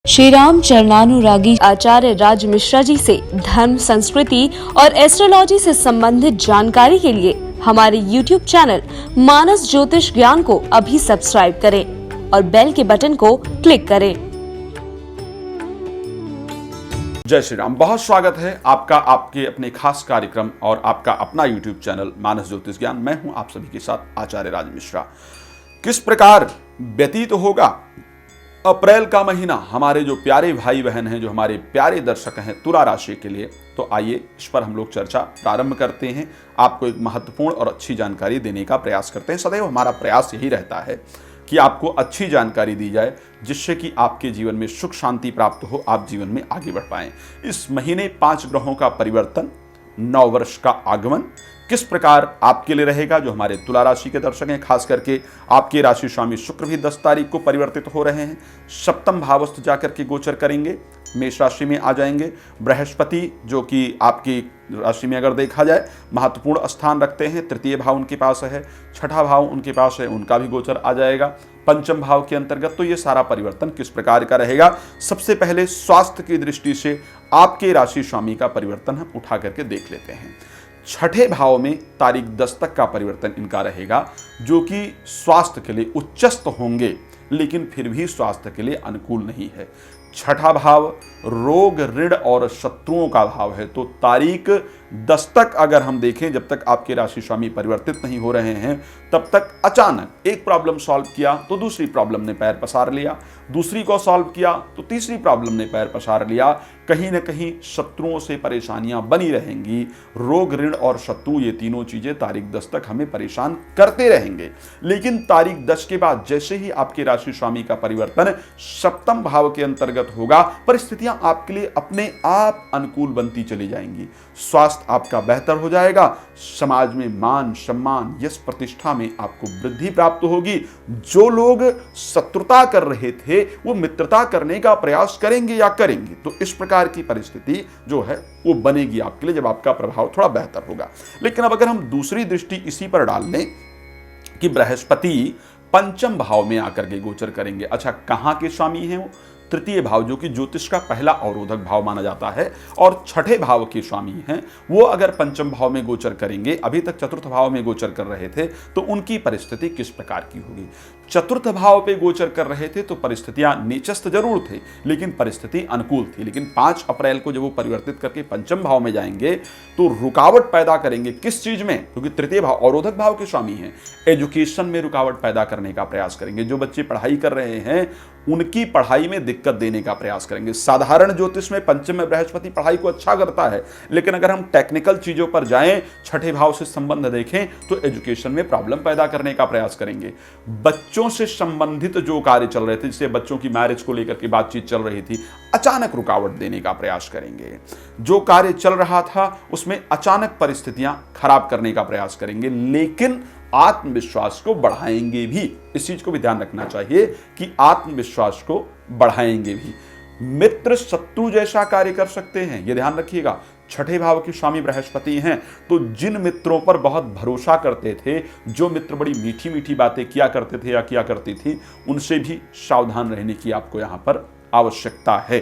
श्री राम चरणानुरागी आचार्य राज मिश्रा जी से धर्म, संस्कृति और एस्ट्रोलॉजी से संबंधित जानकारी के लिए हमारे YouTube चैनल मानस ज्योतिष ज्ञान को अभी सब्सक्राइब करें और बेल के बटन को क्लिक करें। जय श्री राम। बहुत स्वागत है आपका आपके अपने खास कार्यक्रम और आपका अपना YouTube चैनल मानस ज्योतिष ज्ञान। मैं हूं आप सभी के साथ आचार्य राज मिश्रा। किस प्रकार व्यतीत होगा अप्रैल का महीना हमारे जो प्यारे भाई बहन हैं, जो हमारे प्यारे दर्शक हैं तुला राशि के लिए, तो आइए इस पर हम लोग चर्चा प्रारंभ करते हैं। आपको एक महत्वपूर्ण और अच्छी जानकारी देने का प्रयास करते हैं। सदैव हमारा प्रयास यही रहता है कि आपको अच्छी जानकारी दी जाए जिससे कि आपके जीवन में सुख शांति प्राप्त हो, आप जीवन में आगे बढ़ पाएं। इस महीने 5 ग्रहों का परिवर्तन, 9 वर्ष का आगमन किस प्रकार आपके लिए रहेगा। जो हमारे तुला राशि के दर्शक हैं, खास करके आपके राशि स्वामी शुक्र भी 10 तारीख को परिवर्तित हो रहे हैं। सप्तम भावस्थ जाकर के गोचर करेंगे, मेष राशि में आ जाएंगे। बृहस्पति जो कि आपकी राशि में अगर देखा जाए महत्वपूर्ण स्थान रखते हैं, तृतीय भाव उनके पास है, छठा भाव उनके पास है, उनका भी गोचर आ जाएगा पंचम भाव के अंतर्गत। तो ये सारा परिवर्तन किस प्रकार का रहेगा। सबसे पहले स्वास्थ्य की दृष्टि से आपके राशि स्वामी का परिवर्तन हम उठा करके देख लेते हैं। छठे भाव में तारीख 10 तक का परिवर्तन इनका रहेगा, जो कि स्वास्थ्य के लिए उच्चस्त होंगे लेकिन फिर भी स्वास्थ्य के लिए अनुकूल नहीं है। छठा भाव रोग, ऋण और शत्रुओं का भाव है। तो तारीख 10 तक अगर हम देखें, जब तक आपके राशि स्वामी परिवर्तित नहीं हो रहे हैं, तब तक अचानक एक प्रॉब्लम सॉल्व किया तो दूसरी प्रॉब्लम ने पैर पसार लिया, दूसरी को सॉल्व किया तो तीसरी प्रॉब्लम ने पैर पसार लिया। कहीं न कहीं शत्रुओं से परेशानियां बनी रहेंगी। रोग, ऋण और शत्रु, ये तीनों चीजें तारीख 10 तक हमें परेशान करते रहेंगे। लेकिन तारीख 10 के बाद जैसे ही आपके राशि स्वामी का परिवर्तन सप्तम भाव के अंतर्गत होगा, परिस्थितियां आपके लिए अपने आप अनुकूल बनती चली जाएंगी। स्वास्थ्य आपका बेहतर हो जाएगा, समाज में मान सम्मान, यश प्रतिष्ठा में आपको वृद्धि प्राप्त होगी। जो लोग शत्रुता कर रहे थे वो मित्रता करने का प्रयास करेंगे या करेंगे। तो इस प्रकार की परिस्थिति जो है वो बनेगी आपके लिए जब आपका प्रभाव थोड़ा बेहतर होगा। लेकिन अब अगर हम दूसरी दृष्टि इसी पर डाल लें कि बृहस्पति पंचम भाव में आकर के गोचर करेंगे। अच्छा, कहां के स्वामी हैं वो? तृतीय भाव, जो कि ज्योतिष का पहला अवरोधक भाव माना जाता है, और छठे भाव के स्वामी हैं वो अगर पंचम भाव में गोचर करेंगे, अभी तक चतुर्थ भाव में गोचर कर रहे थे, तो उनकी परिस्थिति किस प्रकार की होगी। चतुर्थ भाव पे गोचर कर रहे थे तो परिस्थितियां नीचस्थ जरूर थे लेकिन परिस्थिति अनुकूल थी। लेकिन 5 अप्रैल को जब वो परिवर्तित करके पंचम भाव में जाएंगे तो रुकावट पैदा करेंगे। किस चीज में? क्योंकि तृतीय भाव अवरोधक भाव के स्वामी हैं, एजुकेशन में रुकावट पैदा करने का प्रयास करेंगे। जो बच्चे पढ़ाई कर रहे हैं उनकी पढ़ाई में दिक्कत देने का प्रयास करेंगे। साधारण ज्योतिष में पंचम में बृहस्पति पढ़ाई को अच्छा करता है, लेकिन अगर हम टेक्निकल चीजों पर जाएं, छठे भाव से संबंध देखें, तो एजुकेशन में प्रॉब्लम पैदा करने का प्रयास करेंगे। बच्चों से संबंधित जो कार्य चल रहे थे, जैसे बच्चों की मैरिज को लेकर के बातचीत चल रही थी, अचानक रुकावट देने का प्रयास करेंगे। जो कार्य चल रहा था उसमें अचानक परिस्थितियां खराब करने का प्रयास करेंगे, लेकिन आत्मविश्वास को बढ़ाएंगे भी। इस चीज को भी ध्यान रखना चाहिए कि आत्मविश्वास को बढ़ाएंगे भी। मित्र शत्रु जैसा कार्य कर सकते हैं, यह ध्यान रखिएगा। छठे भाव के स्वामी बृहस्पति हैं, तो जिन मित्रों पर बहुत भरोसा करते थे, जो मित्र बड़ी मीठी मीठी बातें किया करते थे या किया करती थी, उनसे भी सावधान रहने की आपको यहां पर आवश्यकता है।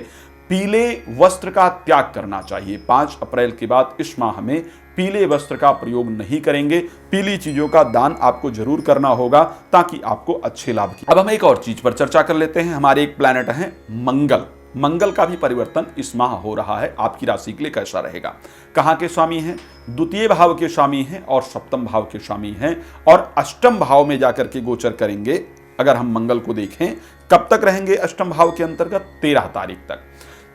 पीले वस्त्र का त्याग करना चाहिए। 5 अप्रैल के बाद इस माह में पीले वस्त्र का प्रयोग नहीं करेंगे। पीली चीजों का दान आपको जरूर करना होगा ताकि आपको अच्छे लाभ की। अब हम एक और चीज पर चर्चा कर लेते हैं। हमारे एक प्लैनेट है मंगल। मंगल का भी परिवर्तन इस माह हो रहा है। आपकी राशि के लिए कैसा रहेगा? कहां के स्वामी हैं? द्वितीय भाव के स्वामी हैं और सप्तम भाव के स्वामी हैं, और अष्टम भाव में जाकर के गोचर करेंगे। अगर हम मंगल को देखें, कब तक रहेंगे अष्टम भाव के अंतर्गत? 13 तारीख तक।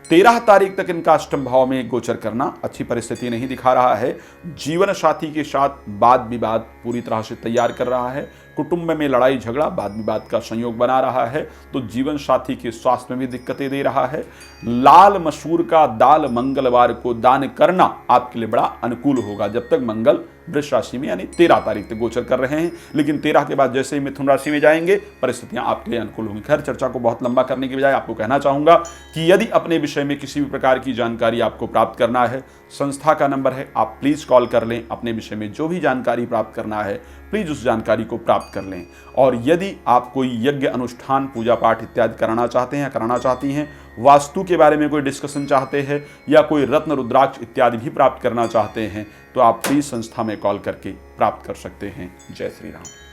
13 तारीख तक इनका अष्टम भाव में गोचर करना अच्छी परिस्थिति नहीं दिखा रहा है। जीवन साथी के साथ वाद विवाद पूरी तरह से तैयार कर रहा है। कुटुंब में लड़ाई झगड़ा, वाद विवाद का संयोग बना रहा है। तो जीवन साथी के स्वास्थ्य में भी दिक्कतें दे रहा है। लाल मसूर का दाल मंगलवार को दान करना आपके लिए बड़ा अनुकूल होगा, जब तक मंगल वृष राशि में यानी 13 तारीख तक गोचर कर रहे हैं। लेकिन 13 के बाद जैसे ही मिथुन राशि में जाएंगे, परिस्थितियां आपके लिए अनुकूल होंगी। खैर, चर्चा को बहुत लंबा करने के बजाय आपको कहना चाहूंगा कि यदि अपने विषय में किसी भी प्रकार की जानकारी आपको प्राप्त करना है, संस्था का नंबर है, आप प्लीज कॉल कर लें। अपने विषय में जो भी जानकारी प्राप्त करना है प्लीज़ उस जानकारी को प्राप्त कर लें। और यदि आप कोई यज्ञ अनुष्ठान पूजा पाठ इत्यादि कराना चाहते हैं या कराना चाहती हैं, वास्तु के बारे में कोई डिस्कशन चाहते हैं या कोई रत्न रुद्राक्ष इत्यादि भी प्राप्त करना चाहते हैं, तो आप प्लीज़ संस्था में कॉल करके प्राप्त कर सकते हैं। जय श्री राम।